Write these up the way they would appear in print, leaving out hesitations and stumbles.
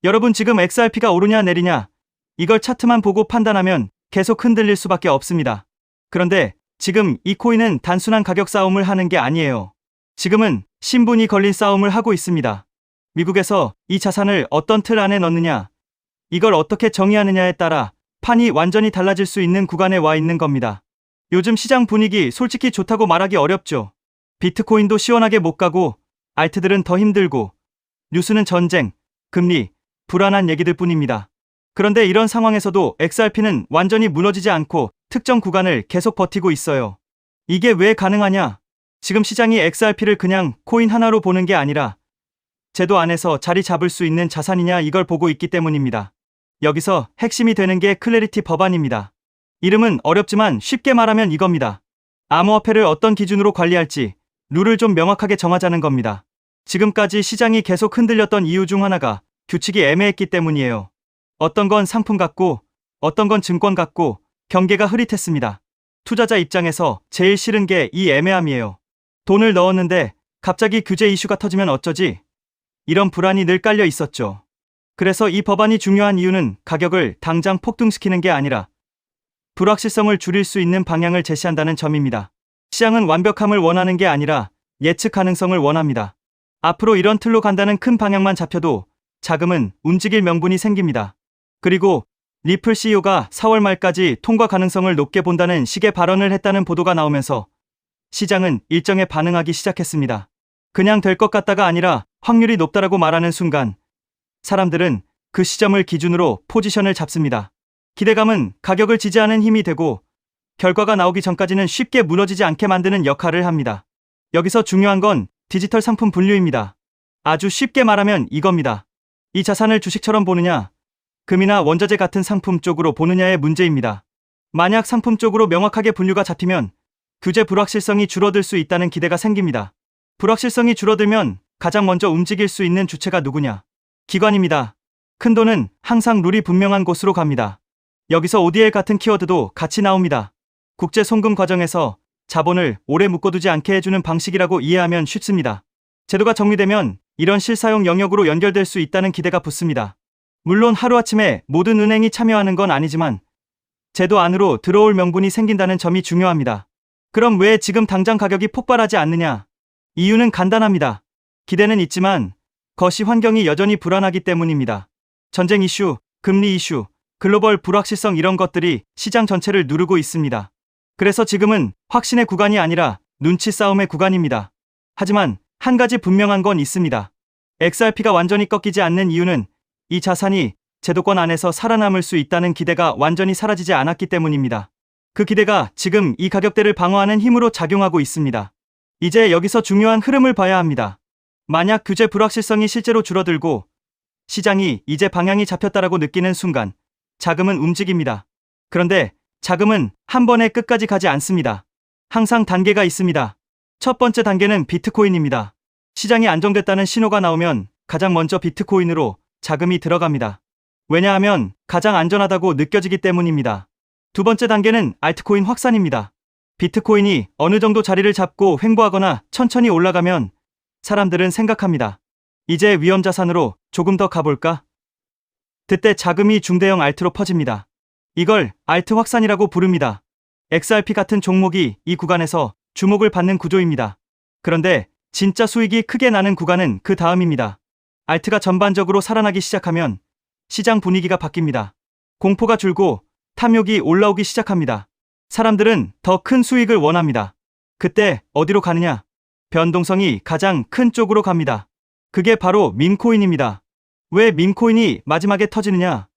여러분 지금 XRP가 오르냐 내리냐 이걸 차트만 보고 판단하면 계속 흔들릴 수밖에 없습니다. 그런데 지금 이 코인은 단순한 가격 싸움을 하는 게 아니에요. 지금은 신분이 걸린 싸움을 하고 있습니다. 미국에서 이 자산을 어떤 틀 안에 넣느냐, 이걸 어떻게 정의하느냐에 따라 판이 완전히 달라질 수 있는 구간에 와 있는 겁니다. 요즘 시장 분위기 솔직히 좋다고 말하기 어렵죠. 비트코인도 시원하게 못 가고 알트들은 더 힘들고 뉴스는 전쟁, 금리, 불안한 얘기들 뿐입니다. 그런데 이런 상황에서도 XRP는 완전히 무너지지 않고 특정 구간을 계속 버티고 있어요. 이게 왜 가능하냐? 지금 시장이 XRP를 그냥 코인 하나로 보는 게 아니라 제도 안에서 자리 잡을 수 있는 자산이냐 이걸 보고 있기 때문입니다. 여기서 핵심이 되는 게 클래리티 법안입니다. 이름은 어렵지만 쉽게 말하면 이겁니다. 암호화폐를 어떤 기준으로 관리할지 룰을 좀 명확하게 정하자는 겁니다. 지금까지 시장이 계속 흔들렸던 이유 중 하나가 규칙이 애매했기 때문이에요. 어떤 건 상품 같고 어떤 건 증권 같고 경계가 흐릿했습니다. 투자자 입장에서 제일 싫은 게 이 애매함이에요. 돈을 넣었는데 갑자기 규제 이슈가 터지면 어쩌지? 이런 불안이 늘 깔려 있었죠. 그래서 이 법안이 중요한 이유는 가격을 당장 폭등시키는 게 아니라 불확실성을 줄일 수 있는 방향을 제시한다는 점입니다. 시장은 완벽함을 원하는 게 아니라 예측 가능성을 원합니다. 앞으로 이런 틀로 간다는 큰 방향만 잡혀도 자금은 움직일 명분이 생깁니다. 그리고 리플 CEO가 4월 말까지 통과 가능성을 높게 본다는 식의 발언을 했다는 보도가 나오면서 시장은 일정에 반응하기 시작했습니다. 그냥 될 것 같다가 아니라 확률이 높다라고 말하는 순간 사람들은 그 시점을 기준으로 포지션을 잡습니다. 기대감은 가격을 지지하는 힘이 되고 결과가 나오기 전까지는 쉽게 무너지지 않게 만드는 역할을 합니다. 여기서 중요한 건 디지털 상품 분류입니다. 아주 쉽게 말하면 이겁니다. 이 자산을 주식처럼 보느냐, 금이나 원자재 같은 상품 쪽으로 보느냐의 문제입니다. 만약 상품 쪽으로 명확하게 분류가 잡히면 규제 불확실성이 줄어들 수 있다는 기대가 생깁니다. 불확실성이 줄어들면 가장 먼저 움직일 수 있는 주체가 누구냐? 기관입니다. 큰돈은 항상 룰이 분명한 곳으로 갑니다. 여기서 ODL 같은 키워드도 같이 나옵니다. 국제 송금 과정에서 자본을 오래 묶어두지 않게 해주는 방식이라고 이해하면 쉽습니다. 제도가 정리되면 이런 실사용 영역으로 연결될 수 있다는 기대가 붙습니다. 물론 하루아침에 모든 은행이 참여하는 건 아니지만 제도 안으로 들어올 명분이 생긴다는 점이 중요합니다. 그럼 왜 지금 당장 가격이 폭발하지 않느냐? 이유는 간단합니다. 기대는 있지만 거시 환경이 여전히 불안하기 때문입니다. 전쟁 이슈, 금리 이슈, 글로벌 불확실성 이런 것들이 시장 전체를 누르고 있습니다. 그래서 지금은 확신의 구간이 아니라 눈치 싸움의 구간입니다. 하지만 한 가지 분명한 건 있습니다. XRP가 완전히 꺾이지 않는 이유는 이 자산이 제도권 안에서 살아남을 수 있다는 기대가 완전히 사라지지 않았기 때문입니다. 그 기대가 지금 이 가격대를 방어하는 힘으로 작용하고 있습니다. 이제 여기서 중요한 흐름을 봐야 합니다. 만약 규제 불확실성이 실제로 줄어들고 시장이 이제 방향이 잡혔다라고 느끼는 순간 자금은 움직입니다. 그런데 자금은 한 번에 끝까지 가지 않습니다. 항상 단계가 있습니다. 첫 번째 단계는 비트코인입니다. 시장이 안정됐다는 신호가 나오면 가장 먼저 비트코인으로 자금이 들어갑니다. 왜냐하면 가장 안전하다고 느껴지기 때문입니다. 두 번째 단계는 알트코인 확산입니다. 비트코인이 어느 정도 자리를 잡고 횡보하거나 천천히 올라가면 사람들은 생각합니다. 이제 위험자산으로 조금 더 가볼까? 그때 자금이 중대형 알트로 퍼집니다. 이걸 알트 확산이라고 부릅니다. XRP 같은 종목이 이 구간에서 주목을 받는 구조입니다. 그런데 진짜 수익이 크게 나는 구간은 그 다음입니다. 알트가 전반적으로 살아나기 시작하면 시장 분위기가 바뀝니다. 공포가 줄고 탐욕이 올라오기 시작합니다. 사람들은 더 큰 수익을 원합니다. 그때 어디로 가느냐? 변동성이 가장 큰 쪽으로 갑니다. 그게 바로 밈코인입니다. 왜 밈코인이 마지막에 터지느냐?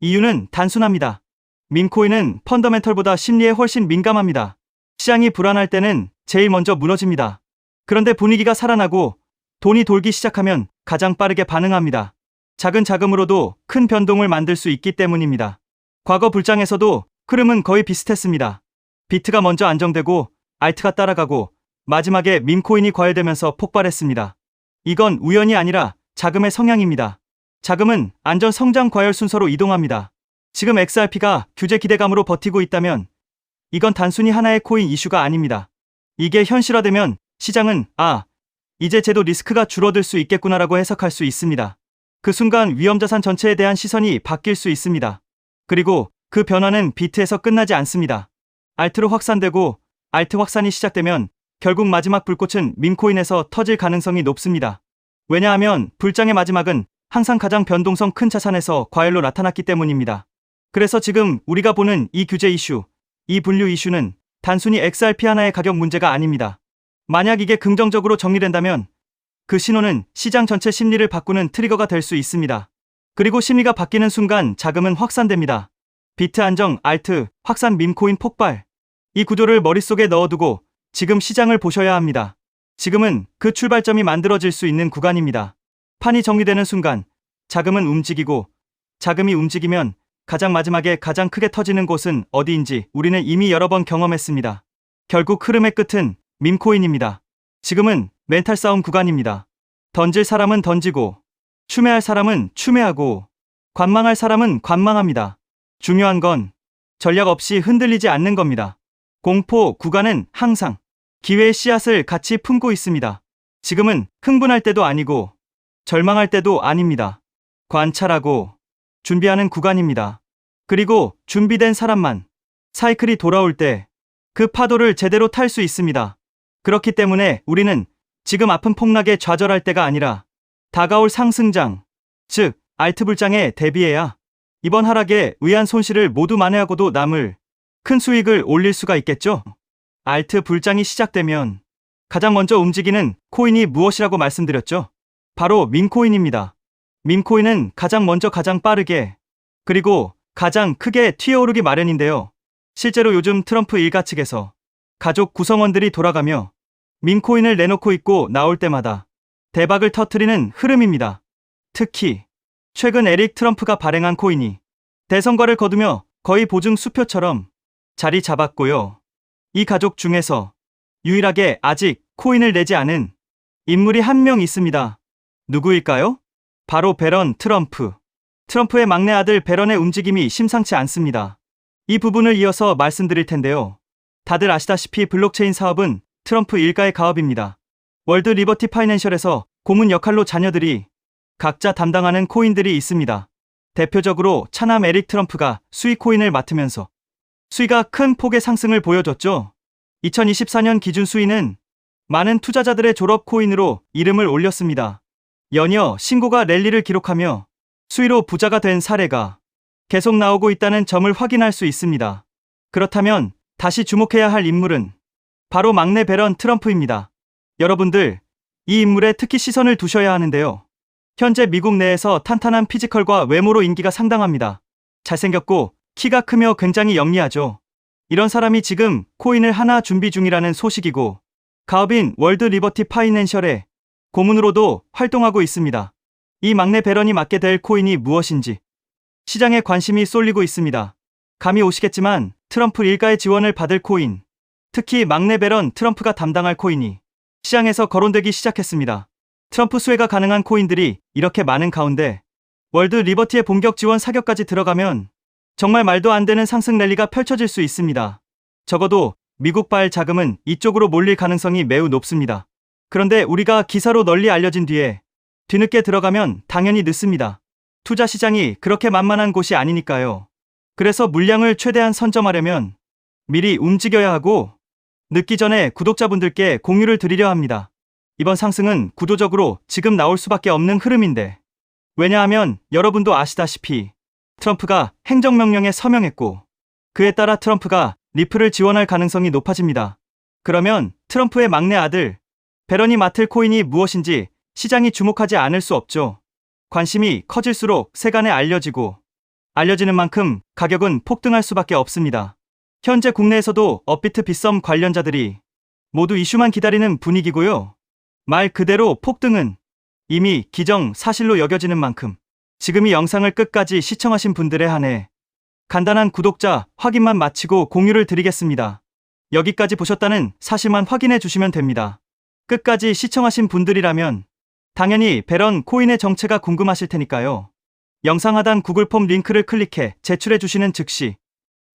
이유는 단순합니다. 밈코인은 펀더멘털보다 심리에 훨씬 민감합니다. 시장이 불안할 때는 제일 먼저 무너집니다. 그런데 분위기가 살아나고 돈이 돌기 시작하면 가장 빠르게 반응합니다. 작은 자금으로도 큰 변동을 만들 수 있기 때문입니다. 과거 불장에서도 흐름은 거의 비슷했습니다. 비트가 먼저 안정되고 알트가 따라가고 마지막에 밈코인이 과열되면서 폭발했습니다. 이건 우연이 아니라 자금의 성향입니다. 자금은 안전 성장 과열 순서로 이동합니다. 지금 XRP가 규제 기대감으로 버티고 있다면 이건 단순히 하나의 코인 이슈가 아닙니다. 이게 현실화되면 시장은 이제 제도 리스크가 줄어들 수 있겠구나라고 해석할 수 있습니다. 그 순간 위험자산 전체에 대한 시선이 바뀔 수 있습니다. 그리고 그 변화는 비트에서 끝나지 않습니다. 알트로 확산되고 알트 확산이 시작되면 결국 마지막 불꽃은 밈코인에서 터질 가능성이 높습니다. 왜냐하면 불장의 마지막은 항상 가장 변동성 큰 자산에서 과열로 나타났기 때문입니다. 그래서 지금 우리가 보는 이 규제 이슈, 이 분류 이슈는 단순히 XRP 하나의 가격 문제가 아닙니다. 만약 이게 긍정적으로 정리된다면 그 신호는 시장 전체 심리를 바꾸는 트리거가 될 수 있습니다. 그리고 심리가 바뀌는 순간 자금은 확산됩니다. 비트 안정, 알트, 확산, 밈코인 폭발. 이 구조를 머릿속에 넣어두고 지금 시장을 보셔야 합니다. 지금은 그 출발점이 만들어질 수 있는 구간입니다. 판이 정리되는 순간 자금은 움직이고 자금이 움직이면 가장 마지막에 가장 크게 터지는 곳은 어디인지 우리는 이미 여러 번 경험했습니다. 결국 흐름의 끝은 밈코인입니다. 지금은 멘탈 싸움 구간입니다. 던질 사람은 던지고 추매할 사람은 추매하고 관망할 사람은 관망합니다. 중요한 건 전략 없이 흔들리지 않는 겁니다. 공포 구간은 항상 기회의 씨앗을 같이 품고 있습니다. 지금은 흥분할 때도 아니고 절망할 때도 아닙니다. 관찰하고 준비하는 구간입니다. 그리고 준비된 사람만 사이클이 돌아올 때 그 파도를 제대로 탈 수 있습니다. 그렇기 때문에 우리는 지금 아픈 폭락에 좌절할 때가 아니라 다가올 상승장, 즉 알트 불장에 대비해야 이번 하락에 의한 손실을 모두 만회하고도 남을 큰 수익을 올릴 수가 있겠죠. 알트 불장이 시작되면 가장 먼저 움직이는 코인이 무엇이라고 말씀드렸죠? 바로 밈코인입니다. 밈코인은 가장 먼저 가장 빠르게 그리고 가장 크게 튀어오르기 마련인데요. 실제로 요즘 트럼프 일가 측에서 가족 구성원들이 돌아가며 밈코인을 내놓고 있고 나올 때마다 대박을 터뜨리는 흐름입니다. 특히 최근 에릭 트럼프가 발행한 코인이 대성과를 거두며 거의 보증 수표처럼 자리 잡았고요. 이 가족 중에서 유일하게 아직 코인을 내지 않은 인물이 한 명 있습니다. 누구일까요? 바로 배런 트럼프. 트럼프의 막내 아들 배런의 움직임이 심상치 않습니다. 이 부분을 이어서 말씀드릴 텐데요. 다들 아시다시피 블록체인 사업은 트럼프 일가의 가업입니다. 월드 리버티 파이낸셜에서 고문 역할로 자녀들이 각자 담당하는 코인들이 있습니다. 대표적으로 차남 에릭 트럼프가 수익 코인을 맡으면서 수위가 큰 폭의 상승을 보여줬죠. 2024년 기준 수위는 많은 투자자들의 졸업 코인으로 이름을 올렸습니다. 연이어 신고가 랠리를 기록하며 수위로 부자가 된 사례가 계속 나오고 있다는 점을 확인할 수 있습니다. 그렇다면 다시 주목해야 할 인물은 바로 막내 배런 트럼프입니다. 여러분들, 이 인물에 특히 시선을 두셔야 하는데요. 현재 미국 내에서 탄탄한 피지컬과 외모로 인기가 상당합니다. 잘생겼고 키가 크며 굉장히 영리하죠. 이런 사람이 지금 코인을 하나 준비 중이라는 소식이고 가업인 월드 리버티 파이낸셜의 고문으로도 활동하고 있습니다. 이 막내 배런이 맡게 될 코인이 무엇인지 시장에 관심이 쏠리고 있습니다. 감이 오시겠지만 트럼프 일가의 지원을 받을 코인, 특히 막내 배런 트럼프가 담당할 코인이 시장에서 거론되기 시작했습니다. 트럼프 수혜가 가능한 코인들이 이렇게 많은 가운데 월드 리버티의 본격 지원 사격까지 들어가면 정말 말도 안 되는 상승 랠리가 펼쳐질 수 있습니다. 적어도 미국발 자금은 이쪽으로 몰릴 가능성이 매우 높습니다. 그런데 우리가 기사로 널리 알려진 뒤에 뒤늦게 들어가면 당연히 늦습니다. 투자 시장이 그렇게 만만한 곳이 아니니까요. 그래서 물량을 최대한 선점하려면 미리 움직여야 하고 늦기 전에 구독자분들께 공유를 드리려 합니다. 이번 상승은 구조적으로 지금 나올 수밖에 없는 흐름인데 왜냐하면 여러분도 아시다시피 트럼프가 행정명령에 서명했고 그에 따라 트럼프가 리플을 지원할 가능성이 높아집니다. 그러면 트럼프의 막내 아들 배런이 맡을 코인이 무엇인지 시장이 주목하지 않을 수 없죠. 관심이 커질수록 세간에 알려지는 만큼 가격은 폭등할 수밖에 없습니다. 현재 국내에서도 업비트 빗썸 관련자들이 모두 이슈만 기다리는 분위기고요. 말 그대로 폭등은 이미 기정사실로 여겨지는 만큼 지금 이 영상을 끝까지 시청하신 분들에 한해 간단한 구독자 확인만 마치고 공유를 드리겠습니다. 여기까지 보셨다는 사실만 확인해 주시면 됩니다. 끝까지 시청하신 분들이라면 당연히 배런 코인의 정체가 궁금하실 테니까요. 영상 하단 구글 폼 링크를 클릭해 제출해 주시는 즉시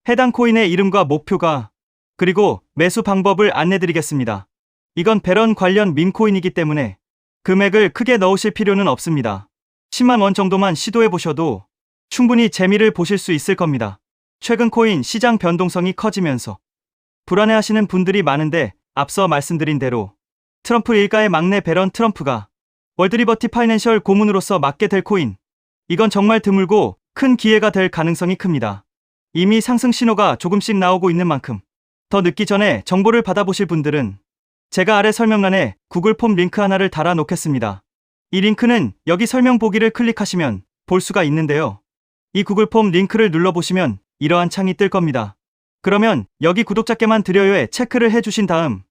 해당 코인의 이름과 목표가 그리고 매수 방법을 안내 드리겠습니다. 이건 배런 관련 밈코인이기 때문에 금액을 크게 넣으실 필요는 없습니다. 10만 원 정도만 시도해 보셔도 충분히 재미를 보실 수 있을 겁니다. 최근 코인 시장 변동성이 커지면서 불안해하시는 분들이 많은데 앞서 말씀드린 대로 트럼프 일가의 막내 배런 트럼프가 월드리버티 파이낸셜 고문으로서 맡게 될 코인, 이건 정말 드물고 큰 기회가 될 가능성이 큽니다. 이미 상승 신호가 조금씩 나오고 있는 만큼 더 늦기 전에 정보를 받아보실 분들은 제가 아래 설명란에 구글 폼 링크 하나를 달아 놓겠습니다. 이 링크는 여기 설명 보기를 클릭하시면 볼 수가 있는데요. 이 구글 폼 링크를 눌러보시면 이러한 창이 뜰 겁니다. 그러면 여기 구독자께만 드려요에 체크를 해주신 다음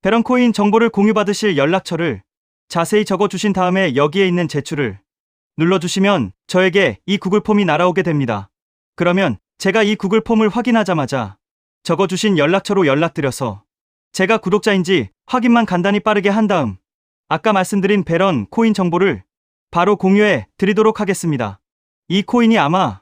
배런코인 정보를 공유받으실 연락처를 자세히 적어주신 다음에 여기에 있는 제출을 눌러주시면 저에게 이 구글 폼이 날아오게 됩니다. 그러면 제가 이 구글 폼을 확인하자마자 적어주신 연락처로 연락드려서 제가 구독자인지 확인만 간단히 빠르게 한 다음 아까 말씀드린 배런 코인 정보를 바로 공유해 드리도록 하겠습니다. 이 코인이 아마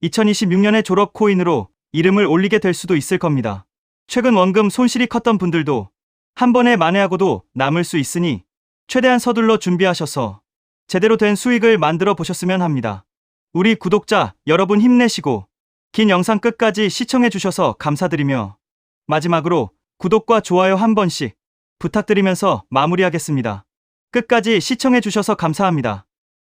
2026년에 졸업 코인으로 이름을 올리게 될 수도 있을 겁니다. 최근 원금 손실이 컸던 분들도 한 번에 만회하고도 남을 수 있으니 최대한 서둘러 준비하셔서 제대로 된 수익을 만들어 보셨으면 합니다. 우리 구독자 여러분 힘내시고 긴 영상 끝까지 시청해 주셔서 감사드리며 마지막으로 구독과 좋아요 한 번씩 부탁드리면서 마무리하겠습니다. 끝까지 시청해 주셔서 감사합니다.